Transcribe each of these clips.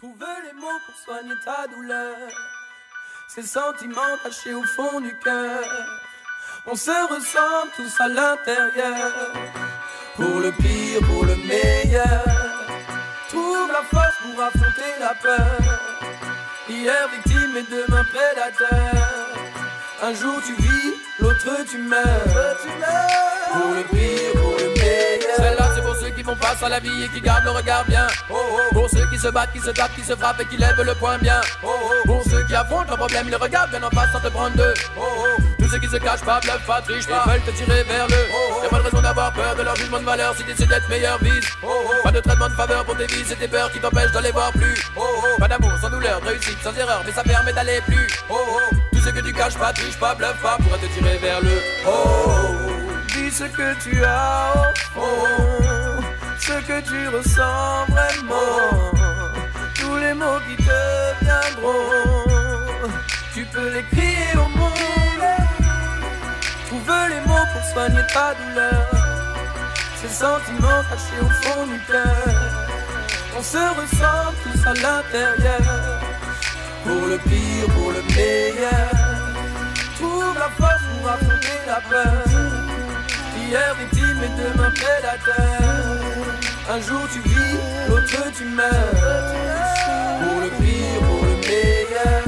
Trouver les mots pour soigner ta douleur, ces sentiments cachés au fond du cœur. On se ressemble tous à l'intérieur, pour le pire, pour le meilleur. Trouve la force pour affronter la peur. Hier victime et demain prédateur. Un jour tu vis, l'autre tu meurs. Pour le pire, pour le meilleur. Celle-là c'est pour ceux qui font face à la vie et qui gardent le regard bien. Pour ceux qui se battent, qui se tapent, qui se frappent et qui lèvent le poing bien. Pour ceux qui affrontent leurs problèmes, ils les regardent bien en face sans te prendre deux. Tous ceux qui se cachent pas, bluffent pas, trichent pas, veulent te tirer vers le haut. Y'a pas de raison d'avoir peur de leur jugement de valeur si t'essaies d'être meilleur, vise. Pas de traitement de faveur pour tes vies, c'est tes peurs qui t'empêchent d'aller voir plus. Pas d'amour sans douleur, de réussite sans erreur, mais ça permet d'aller plus. Tout ce que tu caches pas, triche pas, bluffe pas, pourra te tirer vers le haut. Dis ce que tu as au fond, ce que tu ressens vraiment. Tous les mots qui te viendront, tu peux les crier au monde. Trouve les mots pour soigner ta douleur, ces sentiments cachés au fond du cœur. On se ressemble tous à l'intérieur, pour le pire, pour le meilleur. Trouve la force pour affronter la peur. Hier victime et demain prédateur. Un jour tu vis, l'autre tu meurs. Pour le pire, pour le meilleur.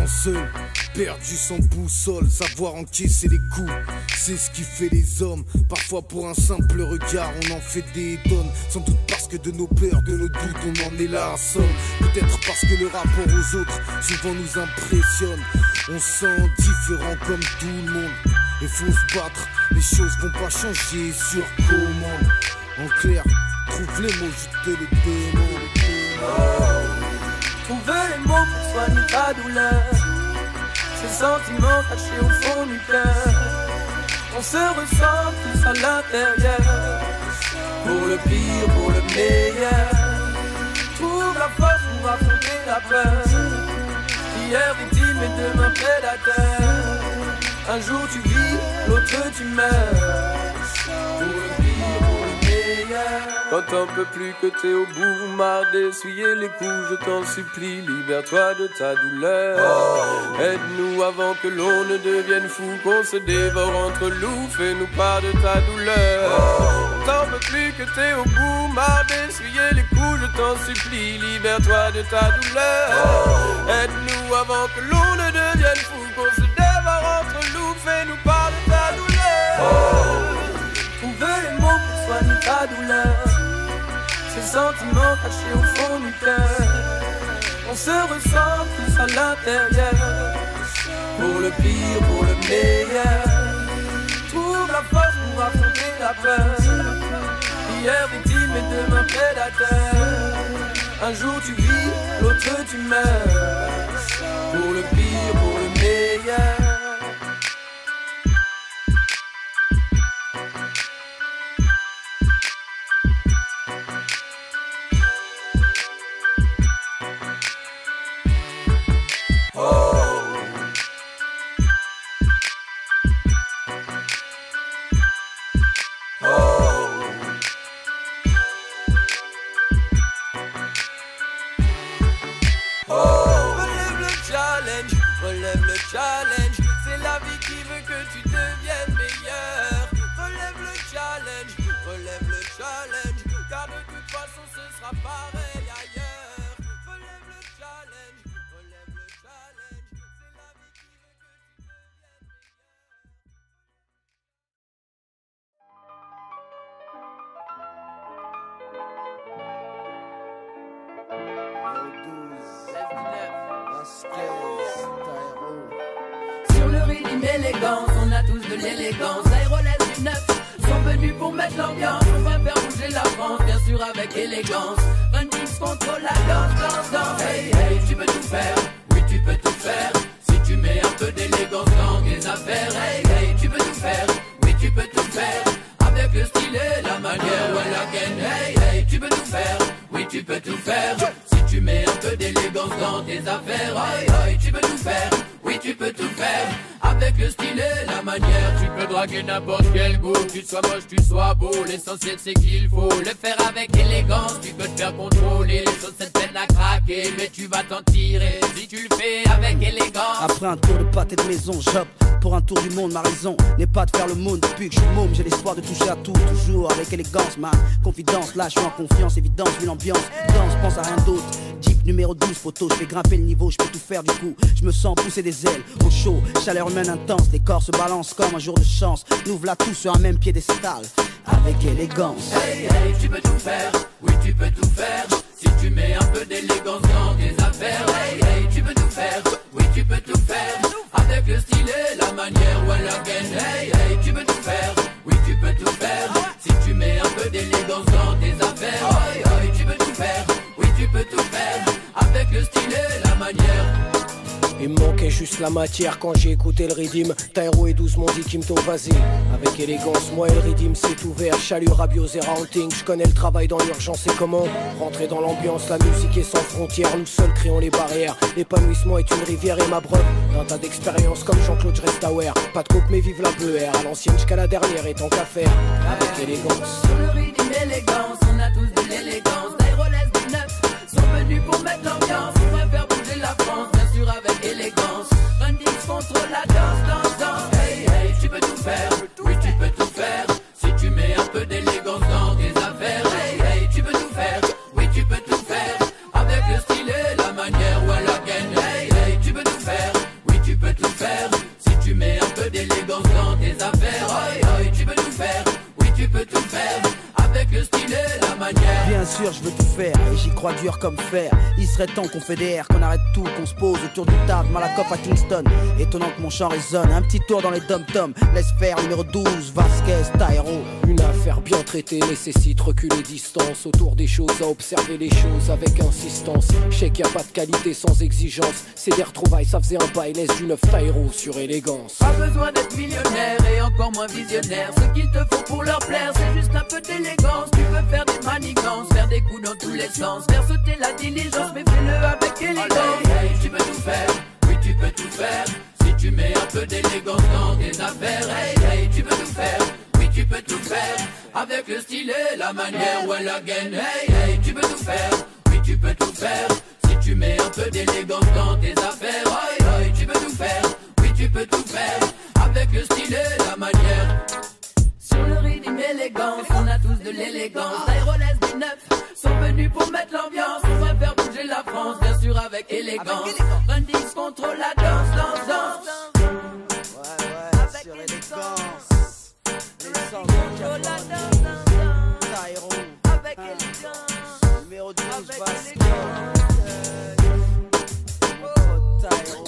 Seul, perdu sans boussole, savoir encaisser les coups, c'est ce qui fait les hommes. Parfois pour un simple regard on en fait des tonnes. Sans doute parce que de nos peurs, de nos doutes on en est là à somme. Peut-être parce que le rapport aux autres souvent nous impressionne. On se sent différent comme tout le monde et faut se battre, les choses vont pas changer sur commande. En clair, trouve les mots, je te les demande. Trouve les mots pour soigner ta douleur, ces sentiments cachés au fond du cœur. On se ressemble tous à l'intérieur, pour le pire, pour le meilleur. Trouve la force pour affronter la peur. Hier victime et demain prédateur. Un jour tu vis, l'autre tu meurs. Pour le pire, pour le meilleur. Quand t'en peux plus, que t'es au bout, marre d'essuyer les coups, je t'en supplie, libère-toi de ta douleur. Aide-nous avant que l'on ne devienne fou, qu'on se dévore entre loups, fais-nous part de ta douleur. Quand t'en peux plus, que t'es au bout, marre d'essuyer les coups, je t'en supplie, libère-toi de ta douleur. Aide-nous avant que l'on ne devienne fou, qu'on se dévore entre loups, fais-nous part de ta douleur. Trouve les mots pour soigner ta douleur, ces sentiments cachés au fond du cœur. On se ressemble tous à l'intérieur, pour le pire, pour le meilleur. Trouve la force pour affronter la peur. Hier victime et demain prédateur. Un jour tu vis, l'autre tu meurs. Pour le pire, pour le meilleur. Relève le challenge, c'est la vie qui veut que tu deviennes meilleur. Relève le challenge, car de toute façon ce sera pareil ailleurs. Relève le challenge, c'est la vie qui veut que tu Sur le rythme élégance, on a tous de l'élégance. Aérolèse du 9 sont venus pour mettre l'ambiance. On va faire bouger la France, bien sûr avec élégance. Running contre la danse. Hey, hey, tu peux tout faire, oui tu peux tout faire. Si tu mets un peu d'élégance dans tes affaires. Hey, hey, tu peux tout faire, oui tu peux tout faire. Avec le style et la manière, well again. Hey, hey, tu peux tout faire, oui tu peux tout faire. Si tu mets un peu d'élégance l'élégance dans tes affaires. Oi, oi, tu peux tout faire, oui tu peux tout faire. Avec le style et la manière, tu peux draguer n'importe quel goût. Que tu sois moche, tu sois beau, l'essentiel c'est qu'il faut le faire avec élégance. Tu peux te faire contrôler, les choses cette peine à craquer, mais tu vas t'en tirer si tu le fais avec élégance. Après un tour de pâté de maison, j'opte pour un tour du monde. Ma raison n'est pas de faire le monde depuis que je suis môme. J'ai l'espoir de toucher à tout, toujours avec élégance. Ma confidence, là je suis en confiance, évidence, vu l'ambiance. Danse, pense à rien d'autre. Jeep numéro 12, photo, je fais grimper le niveau, je peux tout faire du coup. Je me sens pousser des ailes, au chaud, chaleur humaine intense. Les corps se balancent comme un jour de chance. Nous voilà tous sur un même piédestal, avec élégance. Hey, hey, tu peux tout faire, oui tu peux tout faire. Si tu mets un peu d'élégance dans tes affaires. Hey, hey, tu peux tout faire, oui tu peux tout faire. Avec le style et la manière, well again. Hey, hey, tu peux tout faire, oui tu peux tout faire. Si tu mets un peu d'élégance dans tes affaires. Hey, hey, tu peux tout faire, oui tu peux tout faire. Avec le style et la manière. Il me manquait juste la matière quand j'ai écouté le rythme. Tairo et 12 m'ont dit Kimto, vas-y. Avec élégance, moi et le rythme c'est ouvert. Chalut, rabios et rounding. Je connais le travail dans l'urgence et comment rentrer dans l'ambiance. La musique est sans frontières, nous seuls créons les barrières. L'épanouissement est une rivière et ma preuve d'un tas d'expériences comme Jean-Claude Restauer. Pas de coupe mais vive la BR. À l'ancienne jusqu'à la dernière et tant qu'à faire. Avec élégance. Sur le rythme élégance, on a tous de l'élégance. Tairo du neuf sont venus pour mettre l'ambiance. On va faire bouger la France, bien sûr avec élégance. Rundis contre la danse, danse, danse. Hey, hey, tu peux tout faire, oui tu peux tout faire. Si tu mets un peu d'élégance dans tes affaires. Hey, hey, tu peux tout faire, oui tu peux tout faire. Avec le style et la manière, well again. Hey, hey, tu peux tout faire, oui tu peux tout faire. Si tu mets un peu d'élégance dans tes affaires. Hey, hey, tu peux tout faire, oui tu peux tout faire. Avec le style et la manière. Bien sûr, je veux tout faire et j'y crois dur comme fer. Il serait temps qu'on fédère, qu'on arrête tout, qu'on se pose autour du table, Malakoff à Kingston. Étonnant que mon chant résonne. Un petit tour dans les dom-toms. Laisse faire, numéro 12, Vasquez, Tairo. Une affaire bien traitée nécessite reculer distance. Autour des choses, à observer les choses avec insistance. Je sais qu'il n'y a pas de qualité sans exigence. C'est des retrouvailles, ça faisait un bail. Laisse du neuf Tairo sur élégance. Pas besoin d'être millionnaire et encore moins visionnaire. Ce qu'il te faut pour leur plaire, c'est juste un peu d'élégance. Tu peux faire des manigances, faire des coups dans tous les sens, faire sauter la diligence, mais fais-le avec élégance. Hey, hey, tu peux tout faire, oui tu peux tout faire. Si tu mets un peu d'élégance dans tes affaires. Hey, hey, tu peux tout faire, oui tu peux tout faire. Avec le style et la manière, well again. Hey, hey, tu peux tout faire, oui tu peux tout faire. Si tu mets un peu d'élégance dans tes affaires. Hey, hey, tu peux tout faire, oui tu peux tout faire. Avec le style et la manière. Sur le rythme élégance, on a tous de l'élégance. Aérolès du neuf sont venus pour mettre l'ambiance. On va faire bouger la France, bien sûr avec élégance. Rundis contre la danse, danse, danse. Ouais, sur élégance. Descends contre la danse, Tairo. Avec élégance. Numéro 12, Avec Vasquez. élégance. Mon pote Tairo.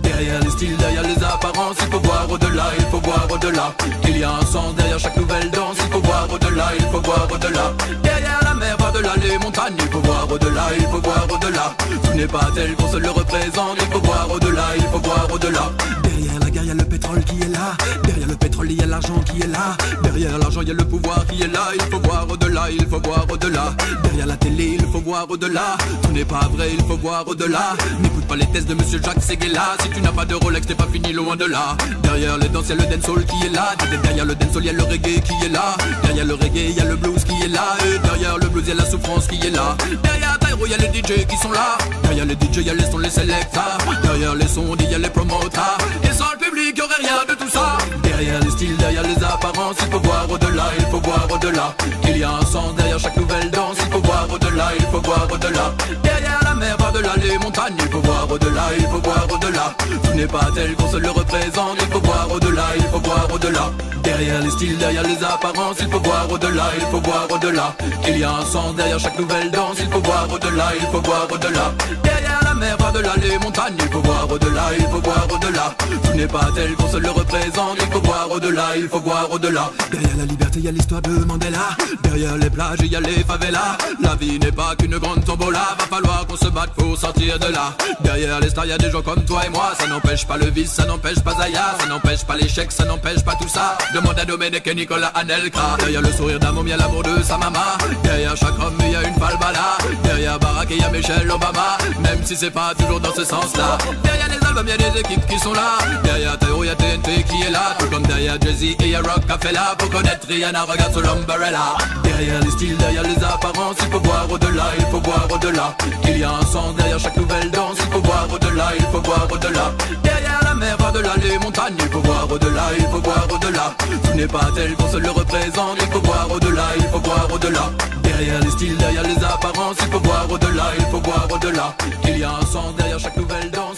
Derrière les styles, derrière les apparences, il faut voir au-delà, il faut voir au-delà. Il y a un sens derrière chaque nouvelle danse, il faut voir au-delà, il faut voir au-delà. Derrière la mer, par-delà les montagnes, il faut voir au-delà, il faut voir au-delà. Tout n'est pas tel qu'on se le représente, il faut voir au-delà, il faut voir au-delà. Derrière la guerre, il y a le pétrole qui est là. Derrière le pétrole, il y a l'argent qui est là. Derrière l'argent, il y a le pouvoir qui est là. Il faut voir au-delà, il faut voir au-delà. Derrière la télé, il faut voir au-delà. Tout n'est pas vrai, il faut voir au-delà. N'écoute pas les tests de Monsieur Jacques Seguela. Si tu n'as pas de Rolex, t'es pas fini, loin de là. Derrière les danses, il y a le dancehall qui est là. Derrière le dancehall, il y a le reggae qui est là. Derrière le reggae, il y a le blues qui est là. Et derrière le blues, il y a la souffrance qui est là. Derrière Tairo, il y a les DJ qui sont là. Derrière les DJ, il y a les sons, les selectors. Derrière les sons, il y a les promoters. Et sans le public, il y aurait rien de tout ça. Derrière les styles, derrière les apparences, il faut voir au-delà, il faut voir au-delà. Il y a un sens derrière chaque nouvelle danse, il faut voir au-delà, il faut voir au-delà. Derrière la mer, par-delà les montagnes, il faut voir au-delà, il faut voir au-delà. Tout n'est pas tel qu'on se le représente, il faut voir au-delà, il faut voir au-delà. Derrière les styles, derrière les apparences, il faut voir au-delà, il faut voir au-delà. Il y a un sens derrière chaque nouvelle danse, il faut voir au-delà, il faut voir au-delà. Derrière la mer, par-delà les montagnes, il faut voir au-delà, il faut voir au-delà. Tout n'est pas tel qu'on se le représente, il faut voir au-delà, il faut voir au-delà. Derrière la liberté, il y a l'histoire de Mandela. Derrière les plages, il y a les favelas. La vie n'est pas qu'une grande tombola, va falloir qu'on se batte pour sortir de là. Derrière les stars, il y a des gens comme toi et moi. Ça n'empêche pas le vice, ça n'empêche pas Zaya. Ça n'empêche pas l'échec, ça n'empêche pas tout ça. Demande à Domenech et Nicolas Anelka. Derrière le sourire d'un môme, il y a l'amour de sa maman. Derrière chaque homme, il y a une falbala. Derrière Barack, il y a Michelle Obama. Même si c'est pas toujours dans ce sens-là. Derrière les albums, il y a des équipes qui sont là. Derrière Théo, il y a TNT qui est là. Tout comme derrière Jay-Z et il y a Rockefeller. Pour connaître Rihanna, regarde sur l'umbrella. Derrière les styles, derrière les apparences, il faut voir au-delà, il faut voir au-delà. Il y a un sens derrière chaque nouvelle danse, il faut voir au-delà, il faut voir au-delà. Derrière la mer, par-delà les montagnes, il faut voir au-delà, il faut voir au-delà. Tout n'est pas tel qu'on se le représente, il faut voir au-delà, il faut voir au-delà. Derrière les styles, derrière les apparences, il faut voir au-delà, il faut voir au-delà. Il y a un sens derrière chaque nouvelle danse.